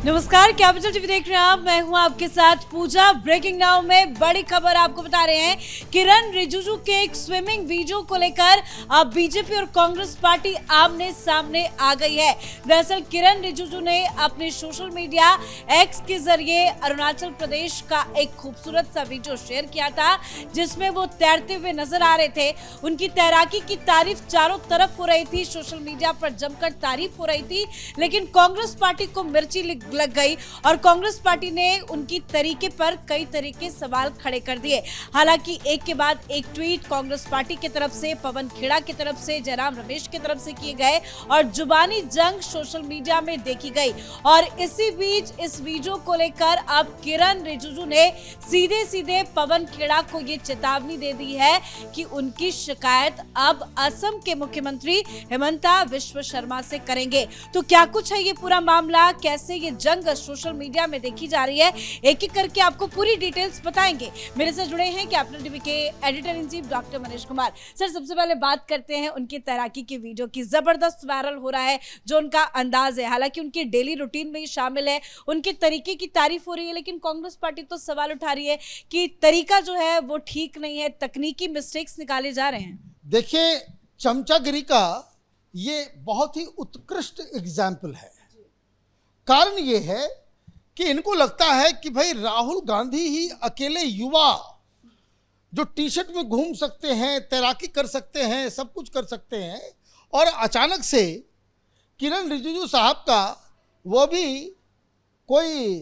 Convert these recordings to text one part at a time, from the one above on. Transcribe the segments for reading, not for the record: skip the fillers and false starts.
नमस्कार, capital TV देख रहे हैं आप। मैं हूं आपके साथ पूजा। ब्रेकिंग नाउ में बड़ी खबर आपको बता रहे हैं। किरण रिजिजू के एक स्विमिंग वीडियो को लेकर अब बीजेपी और कांग्रेस पार्टी आमने सामने आ गई है। दरअसल किरण रिजिजू ने अपने सोशल मीडिया एक्स के जरिए अरुणाचल प्रदेश का एक खूबसूरत सा वीडियो शेयर किया था, जिसमें वो तैरते हुए नजर आ रहे थे। उनकी तैराकी की तारीफ चारों तरफ हो रही थी, सोशल मीडिया पर जमकर तारीफ हो रही थी, लेकिन कांग्रेस पार्टी को मिर्ची लग गई और कांग्रेस पार्टी ने उनकी तरीके पर कई तरह के सवाल खड़े कर दिए। हालांकि एक के बाद एक ट्वीट कांग्रेस पार्टी की तरफ से, पवन खेड़ा की तरफ से, जयराम रमेश की तरफ से किए गए और जुबानी जंग सोशल मीडिया में देखी गई। और इसी बीच इस वीडियो को लेकर अब किरण रिजिजू ने सीधे सीधे पवन खेड़ा को ये चेतावनी दे दी है कि उनकी शिकायत अब असम के मुख्यमंत्री हिमंता बिस्वा शर्मा से करेंगे। तो क्या कुछ है ये पूरा मामला, कैसे ये जंग सोशल मीडिया में देखी जा रही है, एक एक करके आपको पूरी डिटेल्स बताएंगे। मेरे से जुड़े हैं कैपिटल टीवी के editor in chief doctor Manish Kumar. Sir, सबसे पहले बात करते हैं उनकी तैराकी की वीडियो की। जबरदस्त वायरल हो रहा है जो उनका अंदाज है, हालांकि उनकी डेली रूटीन में ही शामिल है। उनके तरीके की तारीफ हो रही है, लेकिन कांग्रेस पार्टी तो सवाल उठा रही है कि तरीका जो है वो ठीक नहीं है, तकनीकी मिस्टेक्स निकाले जा रहे हैं। देखिए, चमचागिरी का ये बहुत ही उत्कृष्ट एग्जाम्पल है। कारण ये है कि इनको लगता है कि भाई राहुल गांधी ही अकेले युवा जो टी शर्ट में घूम सकते हैं, तैराकी कर सकते हैं, सब कुछ कर सकते हैं, और अचानक से किरण रिजिजू साहब का वो भी कोई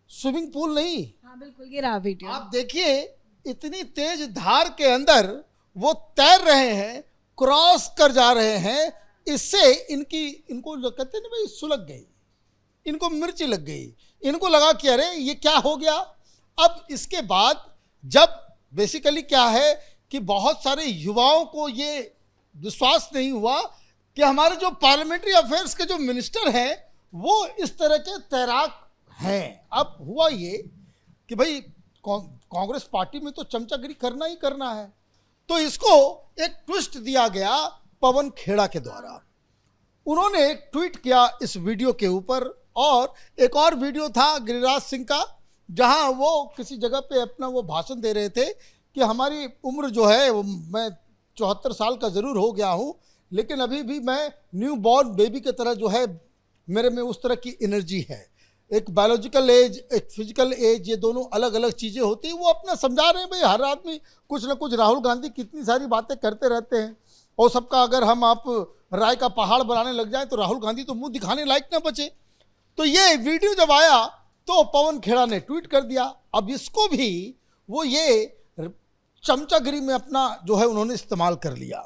स्विमिंग पूल नहीं। हाँ बिल्कुल, ये रहा वीडियो। आप देखिए, इतनी तेज धार के अंदर वो तैर रहे हैं, क्रॉस कर जा रहे हैं। इससे इनको जो कहते हैं ना भाई, सुलग गई, इनको मिर्ची लग गई। इनको लगा कि अरे ये क्या हो गया। अब इसके बाद जब बेसिकली क्या है कि बहुत सारे युवाओं को ये विश्वास नहीं हुआ कि हमारे जो पार्लियामेंट्री अफेयर्स के जो मिनिस्टर हैं वो इस तरह के तैराक हैं। अब हुआ ये कि भाई कांग्रेस पार्टी में तो चमचागिरी करना ही करना है, तो इसको एक ट्विस्ट दिया गया पवन खेड़ा के द्वारा। उन्होंने एक ट्वीट किया इस वीडियो के ऊपर, और एक और वीडियो था गिरिराज सिंह का, जहां वो किसी जगह पे अपना वो भाषण दे रहे थे कि हमारी उम्र जो है, मैं 74 साल का ज़रूर हो गया हूं, लेकिन अभी भी मैं न्यू बॉर्न बेबी की तरह जो है, मेरे में उस तरह की एनर्जी है। एक बायोलॉजिकल एज, एक फिजिकल एज, ये दोनों अलग अलग चीज़ें होती हैं। वो अपना समझा रहे हैं भाई, हर आदमी कुछ ना कुछ, राहुल गांधी कितनी सारी बातें करते रहते हैं, और सबका अगर हम आप राय का पहाड़ बनाने लग जाएं तो राहुल गांधी तो मुंह दिखाने लायक ना बचे। तो ये वीडियो जब आया तो पवन खेड़ा ने ट्वीट कर दिया। अब इसको भी वो ये चमचागिरी में अपना जो है उन्होंने इस्तेमाल कर लिया।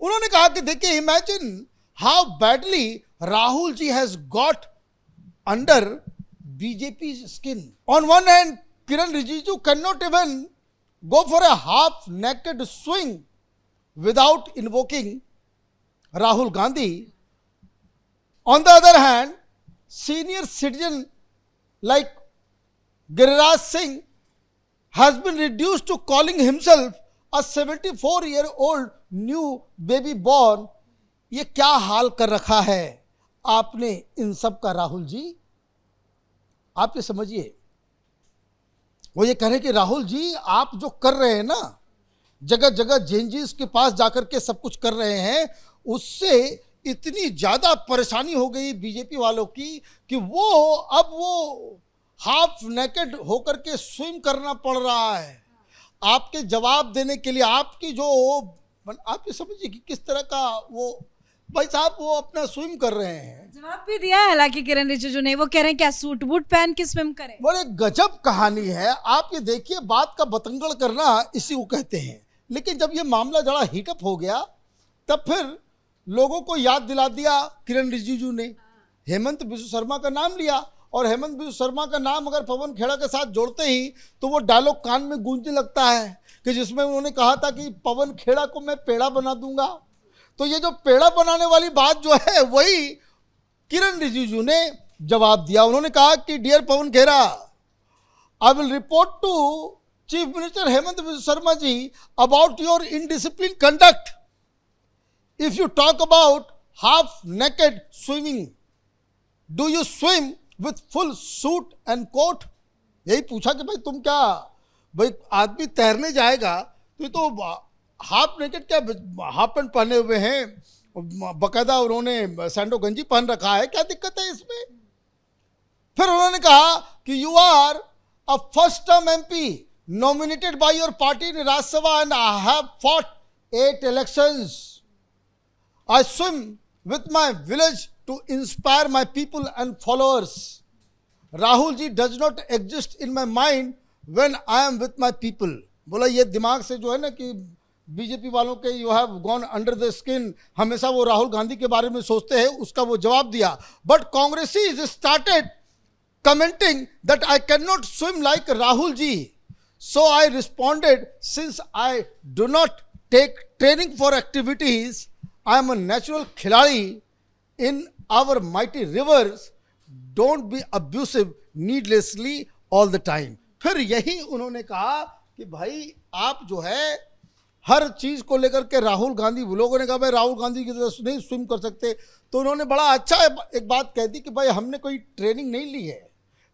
उन्होंने कहा कि देखिए, imagine how badly Rahul ji has got under BJP skin. On one hand Kiran Rijiju can not even go for a half naked swing without invoking Rahul Gandhi. On the other hand, senior citizen like Giriraj Singh has been reduced to calling himself a 74-year-old new baby born. ये क्या हाल कर रखा है आपने इन सब का राहुल जी। आप ये समझिए, वो ये कह रहे हैं कि राहुल जी आप जो कर रहे हैं ना, जगह जगह जेएनजीओ के पास जाकर के सब कुछ कर रहे हैं, उससे इतनी ज़्यादा परेशानी हो गई बीजेपी वालों की कि अब वो हाफ नेकेड होकर के स्विम करना पड़ रहा है आपके जवाब देने के लिए। आपकी जो आप ये समझिए कि किस तरह का वो भाई साहब वो अपना स्विम कर रहे हैं। जवाब भी दिया है हालांकि किरण रिजिजू ने। वो कह रहे हैं क्या सूट बूट पहन के स्विम करें। बड़े गजब कहानी है। आप ये देखिए, बात का बतंगड़ करना इसी को कहते हैं। लेकिन जब ये मामला जरा हीटअप हो गया, तब फिर लोगों को याद दिला दिया किरण रिजिजू ने, हेमंत बिस्वा शर्मा का नाम लिया। और हेमंत बिस्वा शर्मा का नाम अगर पवन खेड़ा के साथ जोड़ते ही तो वो डायलॉग कान में गूंजने लगता है कि जिसमें उन्होंने कहा था कि पवन खेड़ा को मैं पेड़ा बना दूंगा। तो ये जो पेड़ा बनाने वाली बात जो है, वही किरण रिजिजू ने जवाब दिया। उन्होंने कहा कि dear Pawan Khera, I will report to Chief Minister Hemant Biswa Sharma ji about your indisciplined conduct. If you talk about half naked swimming, do you swim with full suit and coat. यही पूछा कि भाई तुम क्या, भाई आदमी तैरने जाएगा तो ये तो हाफ नेकेड, क्या हाफ पैंट पहने हुए हैं, बकायदा उन्होंने सैंडो गंजी पहन रखा है, क्या दिक्कत है इसमें? फिर उन्होंने कहा कि you are a first term MP nominated by your party in Rajya Sabha and I have fought 8 elections. I swim with my village to inspire my people and followers. Rahul ji does not exist in my mind when I am with my people. बोला ये दिमाग से जो है ना कि BJP वालों के you have gone under the skin, हमेशा वो राहुल गांधी के बारे में सोचते हैं, उसका वो जवाब दिया। बट कांग्रेसीज started commenting that I cannot swim like Rahul ji. So I responded, since I do not take training for activities, I am a natural khiladi in our mighty rivers. Don't be abusive needlessly all the time. फिर यही उन्होंने कहा कि भाई आप जो है हर चीज को लेकर के राहुल गांधी, लोगों ने कहा भाई राहुल गांधी की तरह नहीं स्विम कर सकते, तो उन्होंने बड़ा अच्छा एक बात कह दी कि भाई हमने कोई ट्रेनिंग नहीं ली है।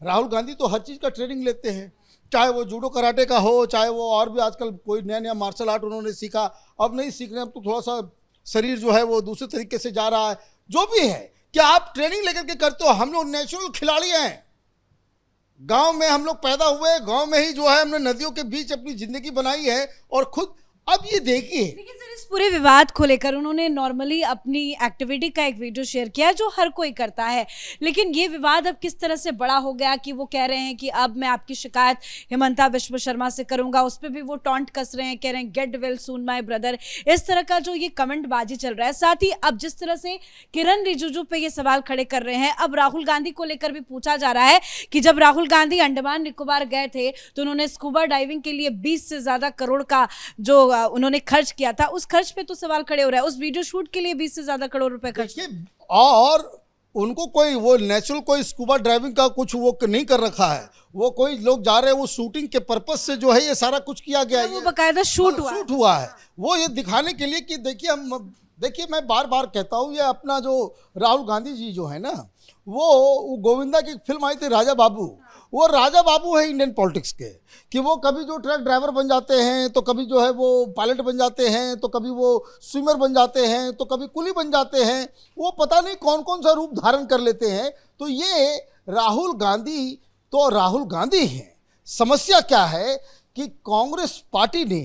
राहुल गांधी तो हर चीज़ का ट्रेनिंग लेते हैं, चाहे वो जूडो कराटे का हो, चाहे वो और भी आजकल कोई नया नया मार्शल आर्ट उन्होंने सीखा, अब नहीं सीख रहे, अब तो थोड़ा सा शरीर जो है वो दूसरे तरीके से जा रहा है। जो भी है, क्या आप ट्रेनिंग लेकर के करते हो? हम लोग नेचुरल खिलाड़ी हैं, गांव में हम लोग पैदा हुए, गांव में ही जो है हमने नदियों के बीच अपनी जिंदगी बनाई है और खुद। अब ये देखिए, लेकिन सर इस पूरे विवाद को लेकर उन्होंने नॉर्मली अपनी एक्टिविटी का एक वीडियो शेयर किया जो हर कोई करता है, लेकिन ये विवाद अब किस तरह से बड़ा हो गया कि वो कह रहे हैं कि अब मैं आपकी शिकायत हिमंता विश्व शर्मा से करूंगा, उस पर भी वो टॉन्ट कस रहे हैं, कह रहे हैं get well soon my brother. इस तरह का जो ये कमेंट बाजी चल रहा है, साथ ही अब जिस तरह से किरण रिजिजू पे ये सवाल खड़े कर रहे हैं, अब राहुल गांधी को लेकर भी पूछा जा रहा है कि जब राहुल गांधी अंडमान निकोबार गए थे तो उन्होंने स्कूबा डाइविंग के लिए 20 से ज्यादा करोड़ का जो उन्होंने खर्च किया था, उस खर्च पे तो सवाल खड़े हो रहा है। उस वीडियो शूट के लिए 20 से ज्यादा करोड़ रुपए खर्च, और उनको कोई वो नेचुरल कोई स्कूबा ड्राइविंग का कुछ वो नहीं कर रखा है, वो कोई लोग जा रहे हैं, वो शूटिंग के पर्पस से जो है ये सारा कुछ किया गया है, वो बकायदा शूट हुआ है, वो ये दिखाने के लिए कि देखिए मैं बार बार कहता हूँ, ये अपना जो राहुल गांधी जी जो है ना, वो गोविंदा की फिल्म आई थी राजा बाबू, वो राजा बाबू है इंडियन पॉलिटिक्स के, कि वो कभी जो ट्रक ड्राइवर बन जाते हैं, तो कभी जो है वो पायलट बन जाते हैं, तो कभी वो स्विमर बन जाते हैं, तो कभी कुली बन जाते हैं, वो पता नहीं कौन कौन सा रूप धारण कर लेते हैं। तो ये राहुल गांधी तो राहुल गांधी हैं। समस्या क्या है कि कांग्रेस पार्टी ने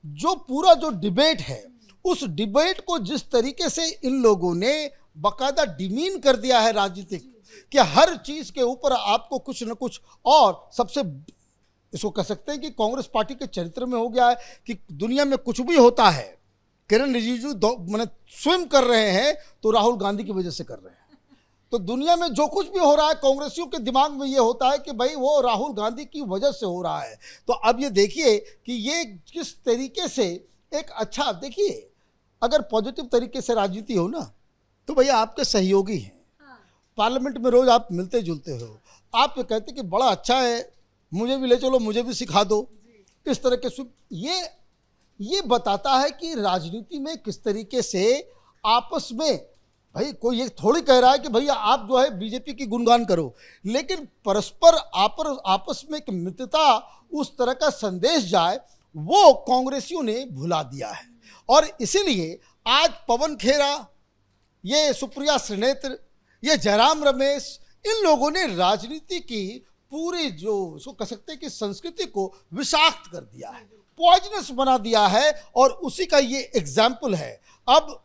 जो पूरा जो डिबेट है, उस डिबेट को जिस तरीके से इन लोगों ने बाकायदा डिमीन कर दिया है राजनीतिक, कि हर चीज के ऊपर आपको कुछ न कुछ, और सबसे इसको कह सकते हैं कि कांग्रेस पार्टी के चरित्र में हो गया है कि दुनिया में कुछ भी होता है, किरण रिजिजू मैंने स्विम कर रहे हैं तो राहुल गांधी की वजह से कर रहे हैं। तो दुनिया में जो कुछ भी हो रहा है, कांग्रेसियों के दिमाग में ये होता है कि भाई वो राहुल गांधी की वजह से हो रहा है। तो अब ये देखिए कि ये किस तरीके से एक अच्छा, देखिए अगर पॉजिटिव तरीके से राजनीति हो ना, तो भैया आपके सहयोगी हैं, पार्लियामेंट में रोज आप मिलते जुलते हो, आप ये कहते कि बड़ा अच्छा है, मुझे भी ले चलो, मुझे भी सिखा दो, इस तरह के ये बताता है कि राजनीति में किस तरीके से आपस में, भाई कोई ये थोड़ी कह रहा है कि भैया आप जो है बीजेपी की गुणगान करो, लेकिन परस्पर आपस में एक मित्रता, उस तरह का संदेश जाए, वो कांग्रेसियों ने भुला दिया है। और इसीलिए आज पवन खेरा, ये सुप्रिया श्रीनेत्र, ये जयराम रमेश, इन लोगों ने राजनीति की पूरी जो उसको कह सकते हैं कि संस्कृति को विषाक्त कर दिया है, पॉइजनस बना दिया है, और उसी का ये एग्जाम्पल है। अब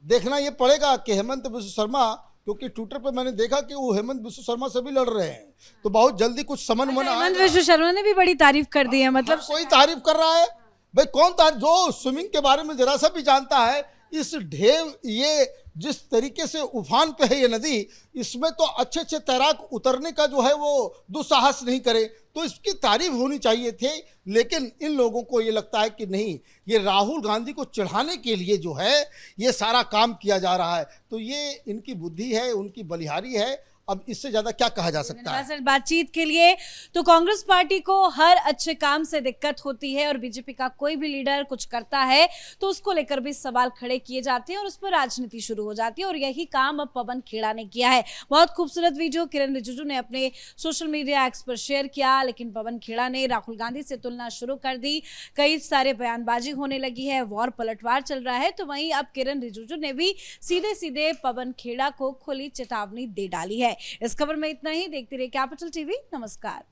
देखना ये पड़ेगा कि हेमंत विश्व शर्मा, क्योंकि ट्विटर पे मैंने देखा कि वो हेमंत विश्व शर्मा से भी लड़ रहे हैं, तो बहुत जल्दी कुछ समन मना। हेमंत विश्व शर्मा ने भी बड़ी तारीफ कर दी है, मतलब कोई तारीफ कर रहा है भाई, कौन जो स्विमिंग के बारे में जरा सा भी जानता है, इस ढेव, ये जिस तरीके से उफान पे है ये नदी, इसमें तो अच्छे अच्छे तैराक उतरने का जो है वो दुस्साहस नहीं करे, तो इसकी तारीफ होनी चाहिए थी। लेकिन इन लोगों को ये लगता है कि नहीं, ये राहुल गांधी को चढ़ाने के लिए जो है ये सारा काम किया जा रहा है। तो ये इनकी बुद्धि है, उनकी बलिहारी है। अब इससे ज्यादा क्या कहा जा सकता है। धन्यवाद सर बातचीत के लिए। तो कांग्रेस पार्टी को हर अच्छे काम से दिक्कत होती है और बीजेपी का कोई भी लीडर कुछ करता है तो उसको लेकर भी सवाल खड़े किए जाते हैं और उस पर राजनीति शुरू हो जाती है, और यही काम अब पवन खेड़ा ने किया है। बहुत खूबसूरत वीडियो किरण रिजिजू ने अपने सोशल मीडिया एक्स पर शेयर किया, लेकिन पवन खेड़ा ने राहुल गांधी से तुलना शुरू कर दी। कई सारे बयानबाजी होने लगी है, वॉर पलटवार चल रहा है। तो वहीं अब किरण रिजिजू ने भी सीधे सीधे पवन खेड़ा को खुली चेतावनी दे डाली है। इस खबर में इतना ही। देखते रहिए कैपिटल टीवी। नमस्कार।